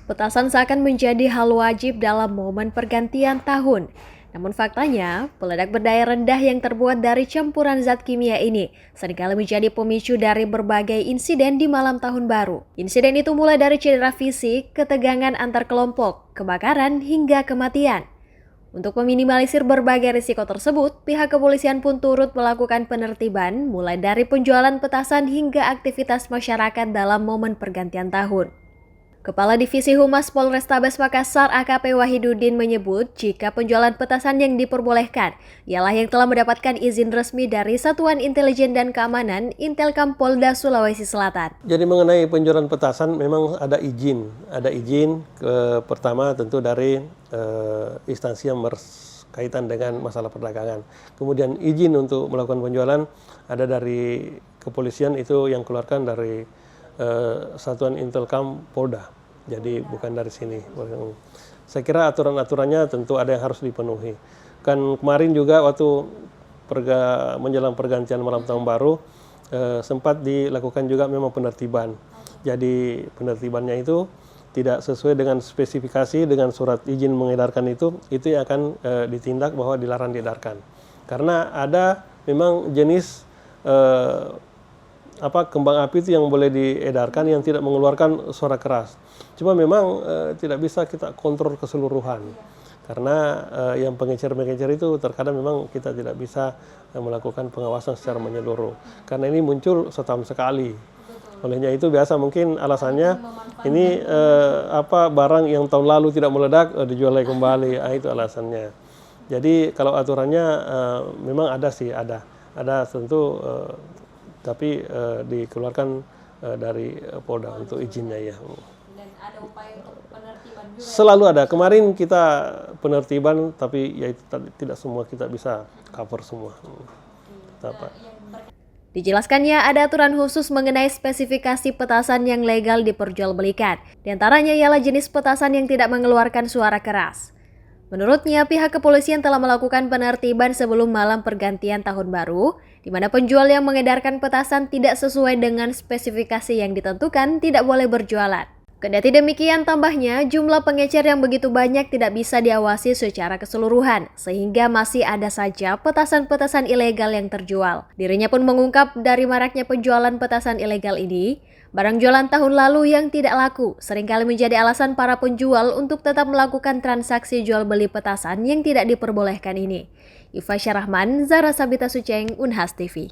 Petasan seakan menjadi hal wajib dalam momen pergantian tahun. Namun faktanya, peledak berdaya rendah yang terbuat dari campuran zat kimia ini seringkali menjadi pemicu dari berbagai insiden di malam tahun baru. Insiden itu mulai dari cedera fisik, ketegangan antar kelompok, kebakaran, hingga kematian. Untuk meminimalisir berbagai risiko tersebut, pihak kepolisian pun turut melakukan penertiban mulai dari penjualan petasan hingga aktivitas masyarakat dalam momen pergantian tahun. Kepala Divisi Humas Polrestabes Makassar AKP Wahidudin menyebut jika penjualan petasan yang diperbolehkan ialah yang telah mendapatkan izin resmi dari Satuan Intelijen dan Keamanan Intelkam Polda Sulawesi Selatan. Jadi mengenai penjualan petasan memang ada izin. Pertama tentu dari instansi yang berkaitan dengan masalah perdagangan. Kemudian izin untuk melakukan penjualan ada dari kepolisian, itu yang keluarkan dari Satuan Intelkam Polda, jadi bukan dari sini. Saya kira aturan-aturannya tentu ada yang harus dipenuhi. Kan kemarin juga waktu menjelang pergantian malam tahun baru sempat dilakukan juga memang penertiban. Jadi penertibannya itu tidak sesuai dengan spesifikasi dengan surat izin mengedarkan itu yang akan ditindak bahwa dilarang diedarkan. Karena ada memang jenis kembang api itu yang boleh diedarkan yang tidak mengeluarkan suara keras. Cuma memang tidak bisa kita kontrol keseluruhan. Karena yang pengecer-pengecer itu terkadang memang kita tidak bisa melakukan pengawasan secara menyeluruh. Karena ini muncul setahun sekali. Olehnya itu biasa mungkin alasannya ini barang yang tahun lalu tidak meledak dijual lagi kembali. Itu alasannya. Jadi kalau aturannya memang ada sih, ada tentu tapi dikeluarkan dari Polda untuk izinnya ya. Dan ada upaya untuk penertiban juga? Selalu ada. Kemarin kita penertiban, tapi ya itu tidak semua kita bisa cover semua. Dijelaskannya ada aturan khusus mengenai spesifikasi petasan yang legal diperjualbelikan. Di antaranya ialah jenis petasan yang tidak mengeluarkan suara keras. Menurutnya, pihak kepolisian telah melakukan penertiban sebelum malam pergantian tahun baru, di mana penjual yang mengedarkan petasan tidak sesuai dengan spesifikasi yang ditentukan tidak boleh berjualan. Kendati demikian, tambahnya jumlah pengecer yang begitu banyak tidak bisa diawasi secara keseluruhan, sehingga masih ada saja petasan-petasan ilegal yang terjual. Dirinya pun mengungkap dari maraknya penjualan petasan ilegal ini, barang jualan tahun lalu yang tidak laku seringkali menjadi alasan para penjual untuk tetap melakukan transaksi jual beli petasan yang tidak diperbolehkan ini. Iva Syarahman, Zara Sabita Suceng, Unhas TV.